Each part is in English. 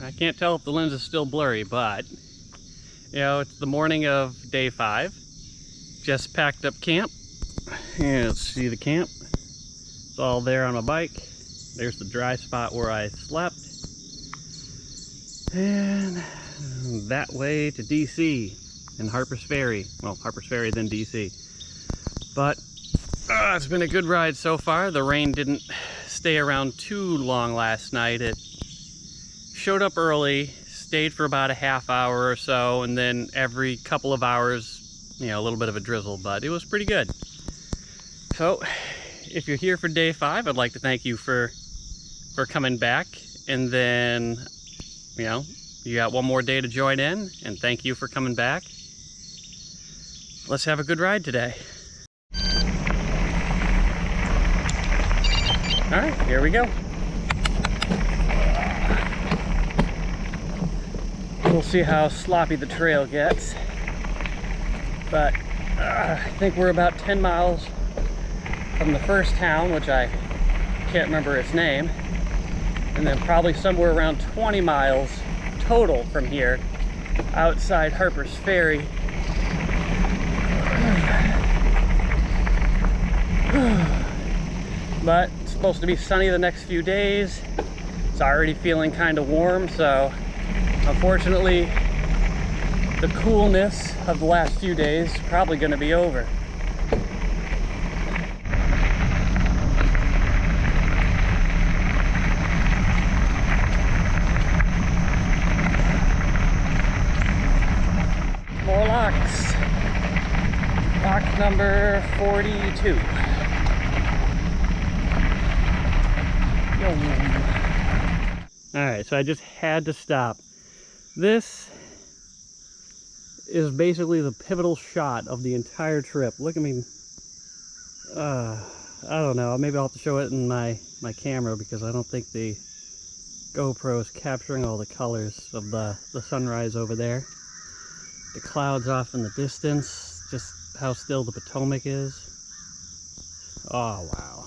I can't tell if the lens is still blurry, but you know, it's the morning of day 5. Just packed up camp. And let's see the camp. It's all there on my bike. There's the dry spot where I slept. And that way to DC and Harper's Ferry. Well, Harper's Ferry, then DC. But it's been a good ride so far. The rain didn't stay around too long last night. It showed up early, stayed for about a half hour or so, and then every couple of hours, you know, a little bit of a drizzle, but it was pretty good. So if you're here for day 5, I'd like to thank you for coming back, and then, you know, you got one more day to join in, and thank you for coming back. Let's have a good ride today. All right, here we go. We'll see how sloppy the trail gets, but I think we're about 10 miles from the first town, which I can't remember its name, and then probably somewhere around 20 miles total from here, outside Harper's Ferry. But it's supposed to be sunny the next few days. It's already feeling kind of warm, so unfortunately the coolness of the last few days is probably going to be over. More locks. Lock number 42. Alright, so I just had to stop. This is basically the pivotal shot of the entire trip. Look at me. I don't know. Maybe I'll have to show it in my camera because I don't think the GoPro is capturing all the colors of the sunrise over there. The clouds off in the distance. Just how still the Potomac is. Oh, wow.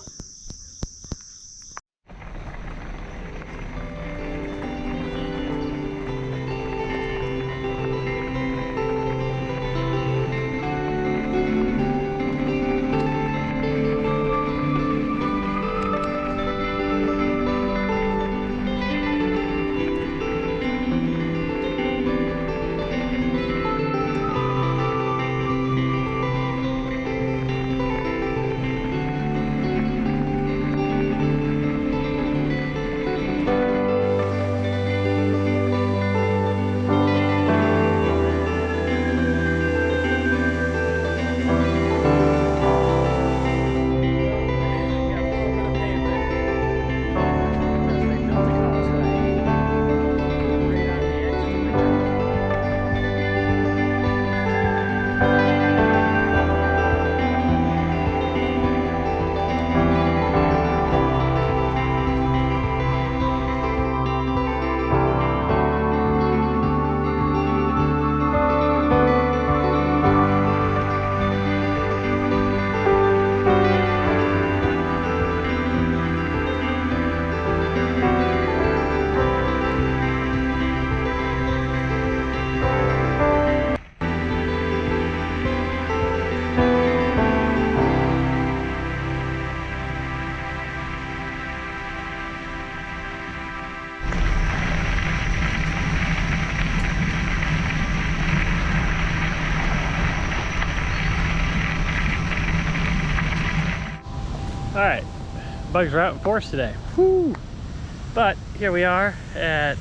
Alright, bugs are out in force today. Whew. But here we are at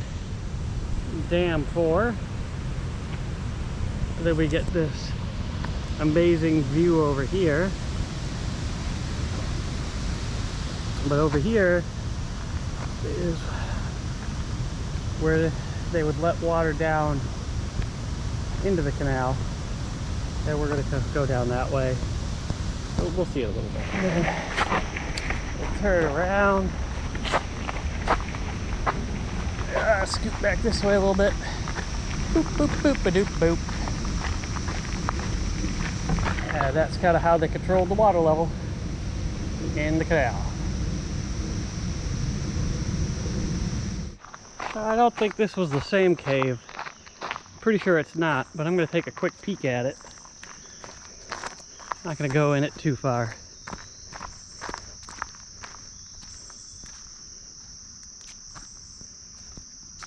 Dam 4. And then we get this amazing view over here. But over here is where they would let water down into the canal. And we're going to go down that way. We'll see it a little bit. We'll turn around. Scoot back this way a little bit. Boop, boop, boop, a doop, boop. That's kind of how they controlled the water level in the canal. I don't think this was the same cave. Pretty sure it's not, but I'm going to take a quick peek at it. Not going to go in it too far.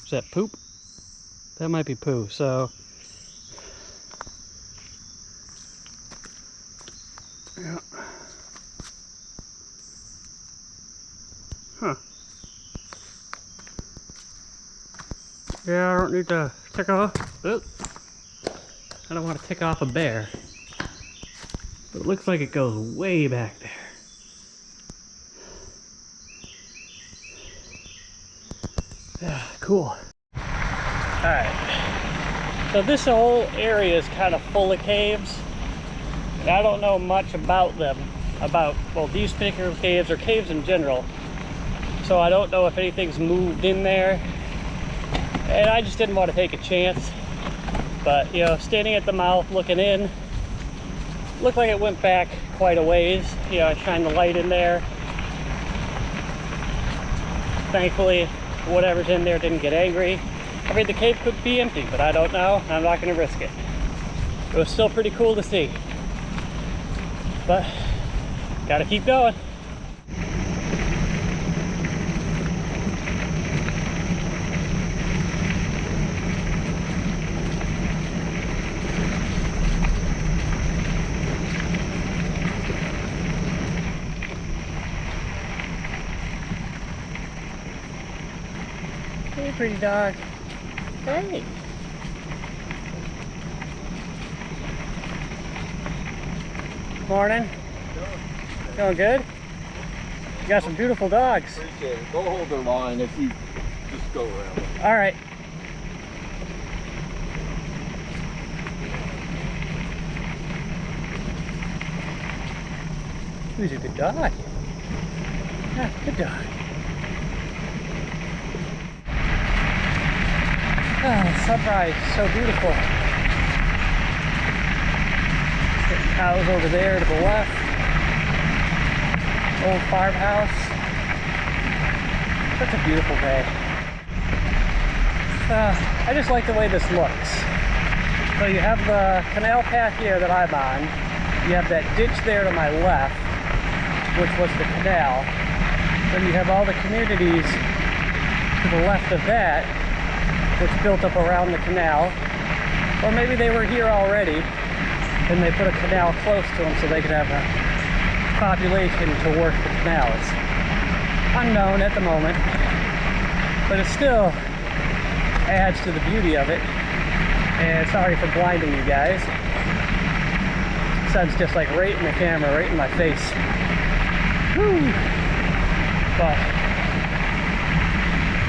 Is that poop? That might be poo, so... yeah. Huh. Yeah, I don't need to tick off. Oh. I don't want to tick off a bear. But it looks like it goes way back there. Yeah, cool. Alright. So this whole area is kind of full of caves. And I don't know much about them. Well, these particular caves or caves in general. So I don't know if anything's moved in there. And I just didn't want to take a chance. But, you know, standing at the mouth, looking in, looked like it went back quite a ways. You know, I shined the light in there. Thankfully, whatever's in there didn't get angry. I mean, the cave could be empty, but I don't know. I'm not going to risk it. It was still pretty cool to see. But, gotta keep going. Hey, pretty dog. Hey. Morning. Going good? You got some beautiful dogs. Appreciate it. Go hold their line if you just go around. All right. He's a good dog. Yeah, good dog. Oh, sunrise, so beautiful. Cows over there to the left. Old farmhouse. Such a beautiful day. I just like the way this looks. So you have the canal path here that I'm on. You have that ditch there to my left, which was the canal. Then you have all the communities to the left of that, which built up around the canal. Or maybe they were here already, and they put a canal close to them so they could have a population to work the canals. Unknown at the moment, but it still adds to the beauty of it. And sorry for blinding you guys. The sun's just like right in the camera, right in my face. Woo! But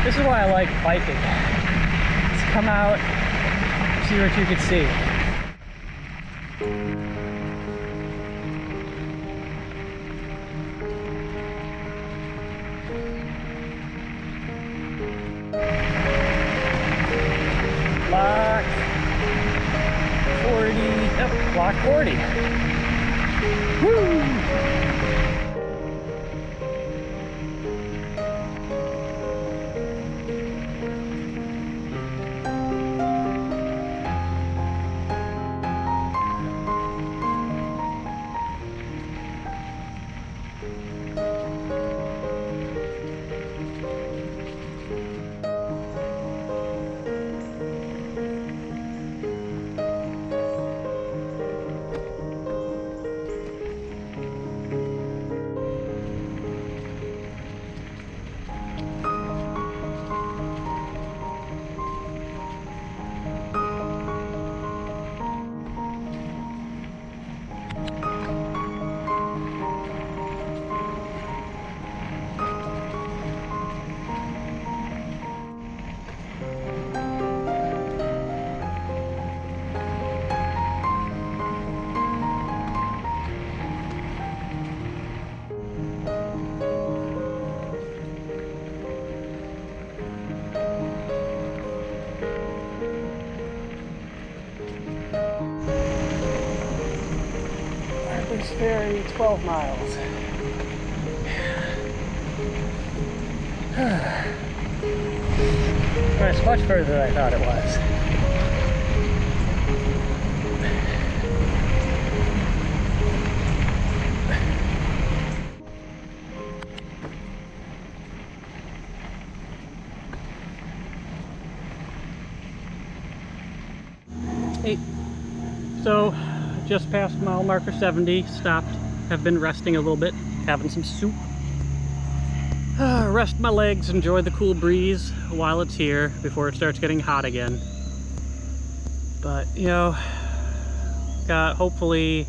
this is why I like biking. Just come out, see what you can see. Block 40, yep, block 40. Woo! Ferry, 12 miles. Well, it's much further than I thought it was. Hey, so just past mile marker 70, stopped, have been resting a little bit, having some soup. Rest my legs, enjoy the cool breeze while it's here before it starts getting hot again. But, you know, got hopefully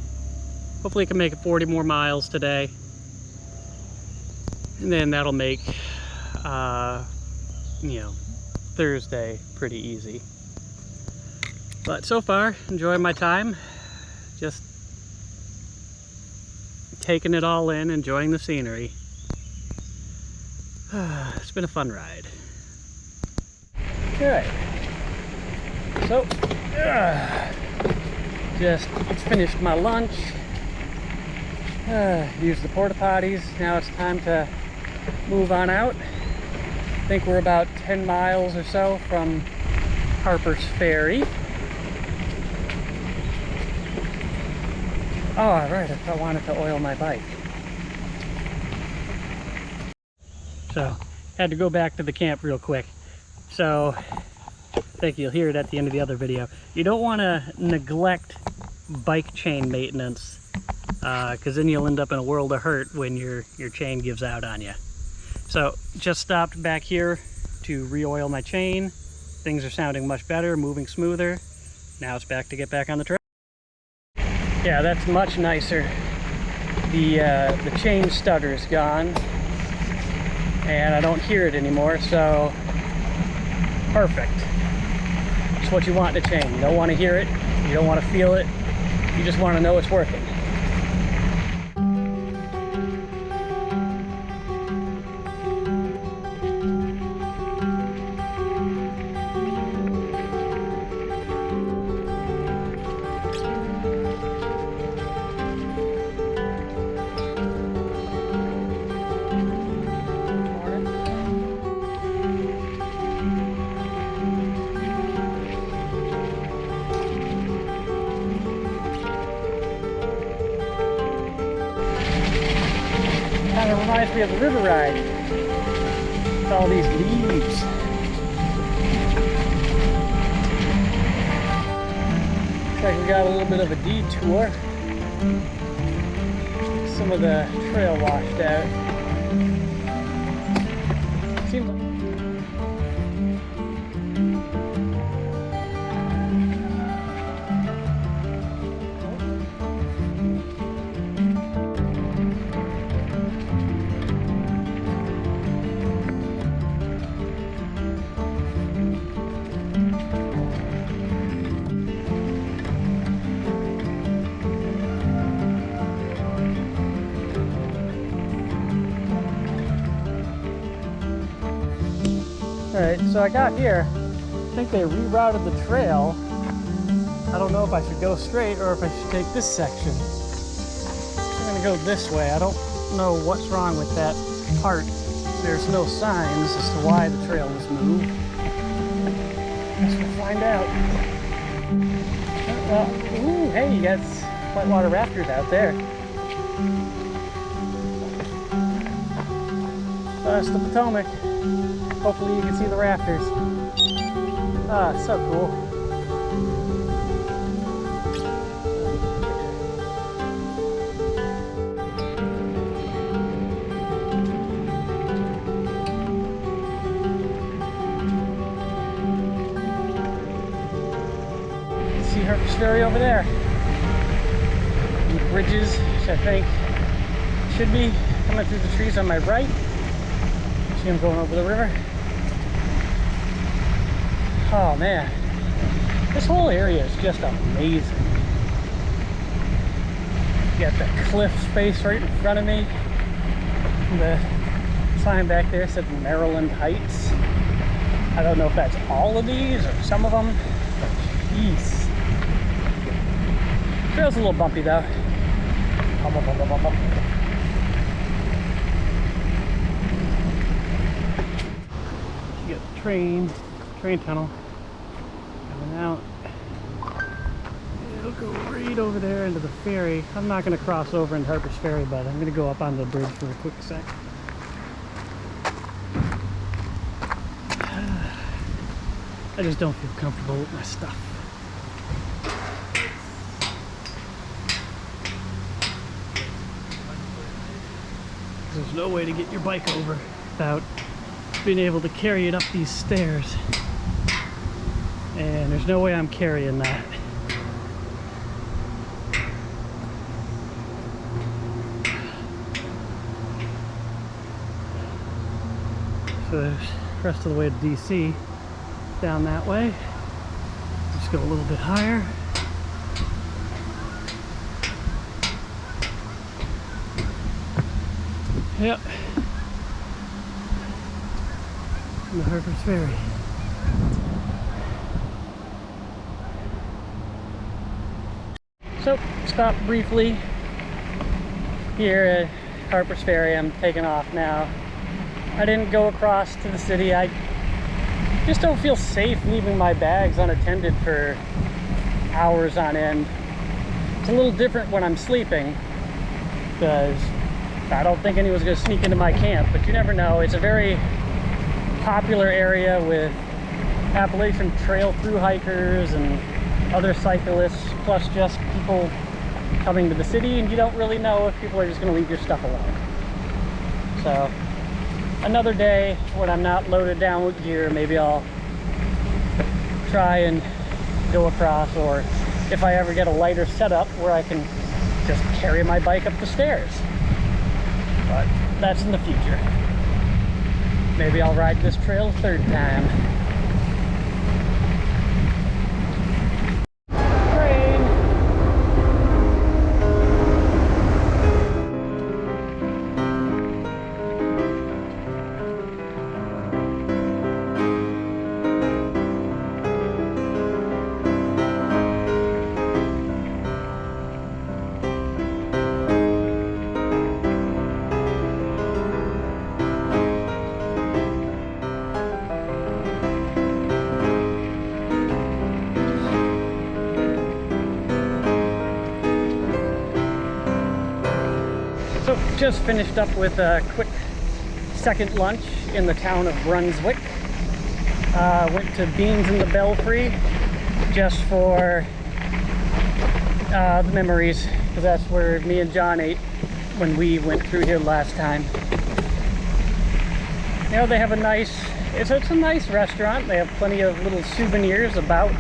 can make it 40 more miles today. And then that'll make, you know, Thursday pretty easy. But so far, enjoying my time. Just taking it all in, enjoying the scenery. It's been a fun ride. Alright. So, just finished my lunch. Used the porta potties. Now it's time to move on out. I think we're about 10 miles or so from Harper's Ferry. Oh, right, I wanted to oil my bike. So, had to go back to the camp real quick. So, I think you'll hear it at the end of the other video. You don't want to neglect bike chain maintenance, because then you'll end up in a world of hurt when your chain gives out on you. So, just stopped back here to re-oil my chain. Things are sounding much better, moving smoother. Now it's back to get back on the trail. Yeah, that's much nicer. The chain stutter is gone, and I don't hear it anymore, so perfect. It's what you want in a chain. You don't want to hear it, you don't want to feel it, you just want to know it's working. Kind of reminds me of the river ride. With all these leaves. Looks like we got a little bit of a detour. Some of the trail washed out. Seems like Alright, so I got here. I think they rerouted the trail. I don't know if I should go straight or if I should take this section. I'm gonna go this way. I don't know what's wrong with that part. There's no signs as to why the trail was moved. Guess we'll find out. Ooh, hey, you got whitewater rafters out there. That's the Potomac. Hopefully you can see the rafters. Ah, so cool. See Harper's Ferry over there. And the bridges, which I think should be coming through the trees on my right. See them going over the river. Oh man, this whole area is just amazing. You got the cliff face right in front of me. The sign back there said Maryland Heights. I don't know if that's all of these or some of them. Jeez. Trail's a little bumpy though. You got the train train tunnel coming out. It'll go right over there into the ferry. I'm not going to cross over into Harper's Ferry, but I'm going to go up onto the bridge for a quick sec. I just don't feel comfortable with my stuff. There's no way to get your bike over without being able to carry it up these stairs. And there's no way I'm carrying that. So there's the rest of the way to DC. Down that way. Just go a little bit higher. Yep. And the Harper's Ferry. So, stop briefly here at Harper's Ferry. I'm taking off now. I didn't go across to the city. I just don't feel safe leaving my bags unattended for hours on end. It's a little different when I'm sleeping because I don't think anyone's going to sneak into my camp, but you never know. It's a very popular area with Appalachian Trail through hikers and other cyclists, plus just people coming to the city, and you don't really know if people are just going to leave your stuff alone. So another day when I'm not loaded down with gear, maybe I'll try and go across, or if I ever get a lighter setup where I can just carry my bike up the stairs. But that's in the future. Maybe I'll ride this trail a third time. So just finished up with a quick second lunch in the town of Brunswick. Went to Beans in the Belfry just for the memories, because that's where me and John ate when we went through here last time. You know, they have a nice, it's a nice restaurant. They have plenty of little souvenirs about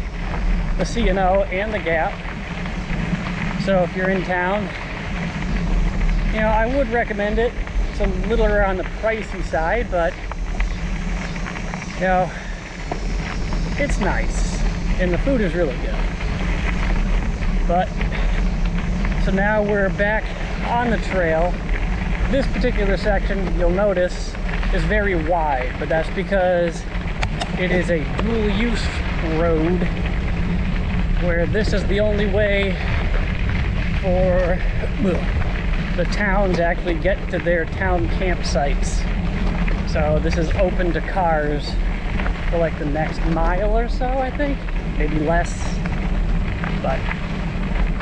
the C&O and the Gap. So if you're in town, you know, I would recommend it. It's a little on the pricey side, but you know, it's nice and the food is really good. But so now we're back on the trail. This particular section, you'll notice, is very wide, but that's because it is a dual use road where this is the only way for the towns actually get to their town campsites. So this is open to cars for like the next mile or so, I think, maybe less, but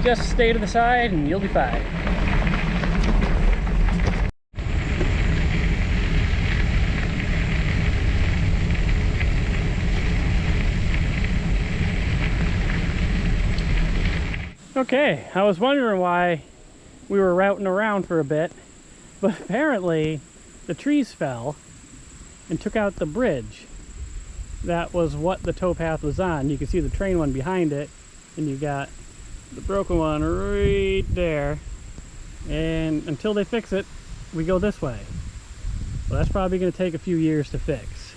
just stay to the side and you'll be fine. Okay, I was wondering why we were routing around for a bit, but apparently the trees fell and took out the bridge. That was what the tow path was on. You can see the train one behind it, and you got the broken one right there. And until they fix it, we go this way. Well, that's probably going to take a few years to fix.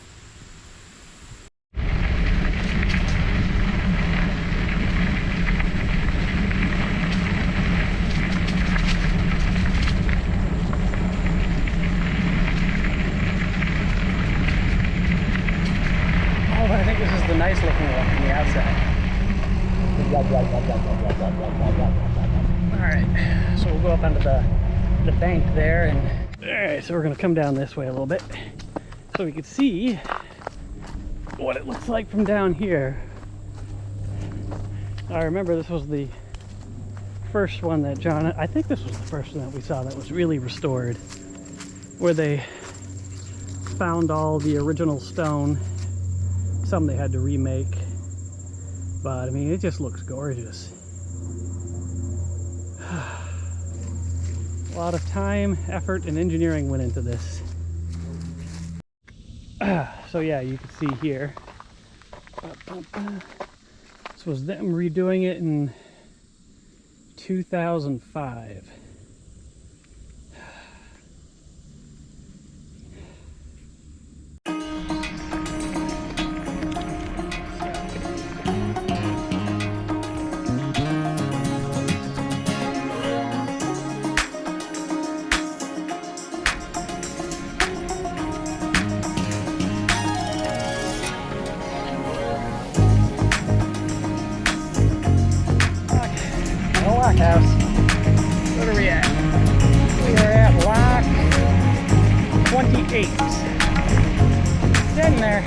I think this is the nice looking one from the outside. Alright, so we'll go up onto the bank there, and alright, so we're gonna come down this way a little bit so we can see what it looks like from down here. I remember this was the first one that I think this was the first one that we saw that was really restored, where they found all the original stone. Some they had to remake, but I mean, it just looks gorgeous. A lot of time, effort, and engineering went into this. So yeah, you can see here. This was them redoing it in 2005. House. What are we at? We are at lock 28. Getting there.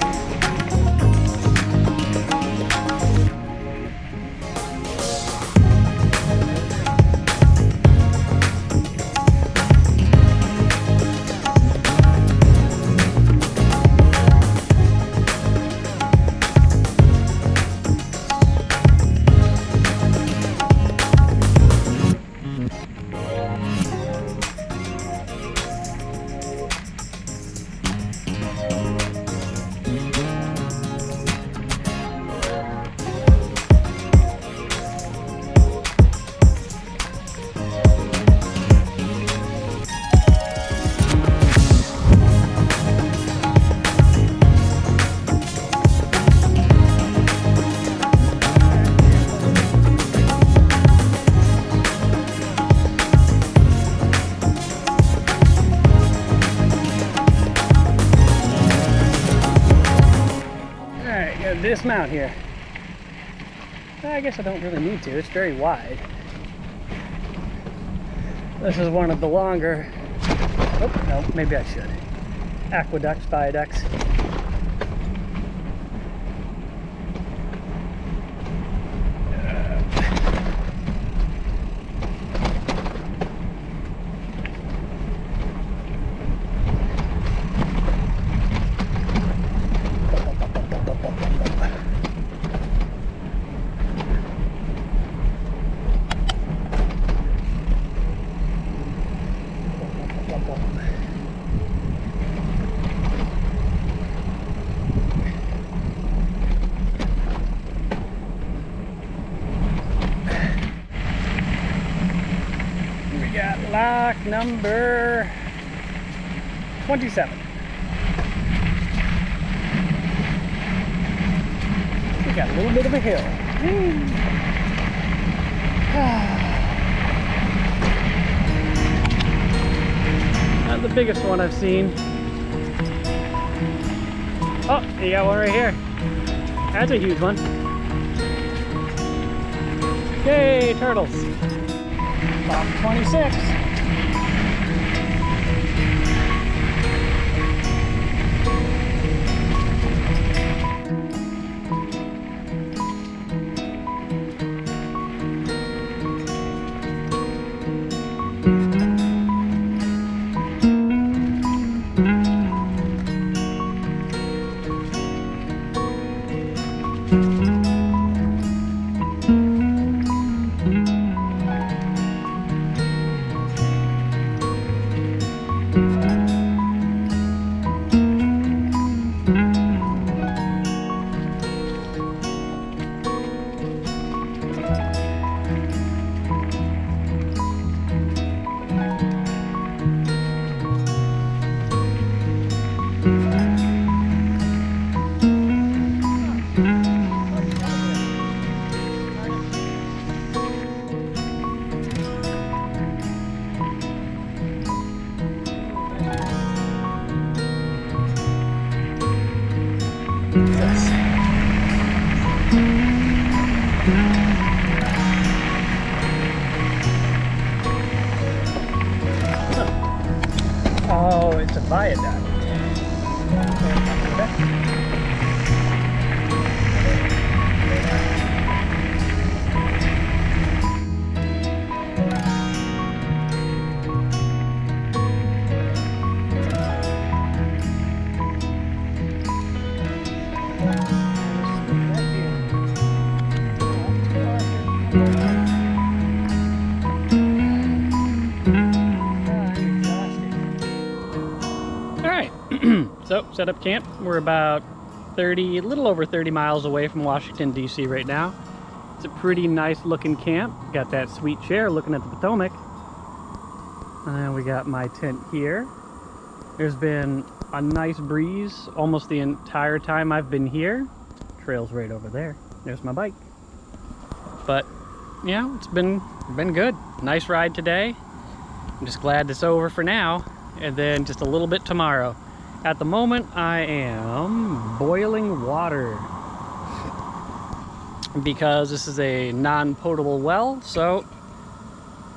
Dismount here. I guess I don't really need to. It's very wide. This is one of the longer, oh no, maybe I should. Aqueducts, viaducts. Lock number 27. We got a little bit of a hill. Not the biggest one I've seen. Oh, you got one right here. That's a huge one. Yay, turtles. Lock 26. Alright, so set up camp. We're about a little over 30 miles away from Washington, D.C. right now. It's a pretty nice looking camp. Got that sweet chair looking at the Potomac. And we got my tent here. There's been a nice breeze almost the entire time I've been here. Trail's right over there. There's my bike. But, you know, it's been good. Nice ride today. I'm just glad it's over for now. And then just a little bit tomorrow. At the moment, I am boiling water because this is a non-potable well, so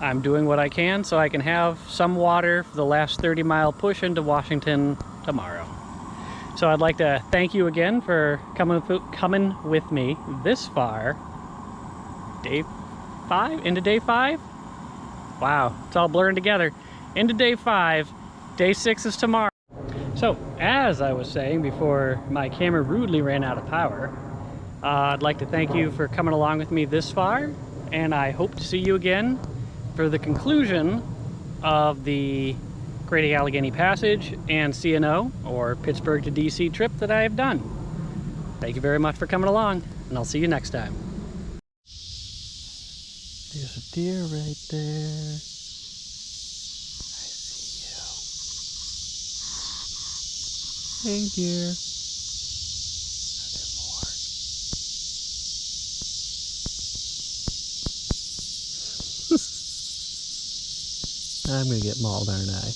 I'm doing what I can so I can have some water for the last 30-mile push into Washington tomorrow. So I'd like to thank you again for coming with me this far. Day 5? Into day 5? Wow, it's all blurring together. Into day 5. Day 6 is tomorrow. So, as I was saying before my camera rudely ran out of power, I'd like to thank you for coming along with me this far, and I hope to see you again for the conclusion of the Great Allegheny Passage and C&O, or Pittsburgh to DC trip that I have done. Thank you very much for coming along, and I'll see you next time. There's a deer right there. Hey dear. Are there more? I'm gonna get mauled, aren't I?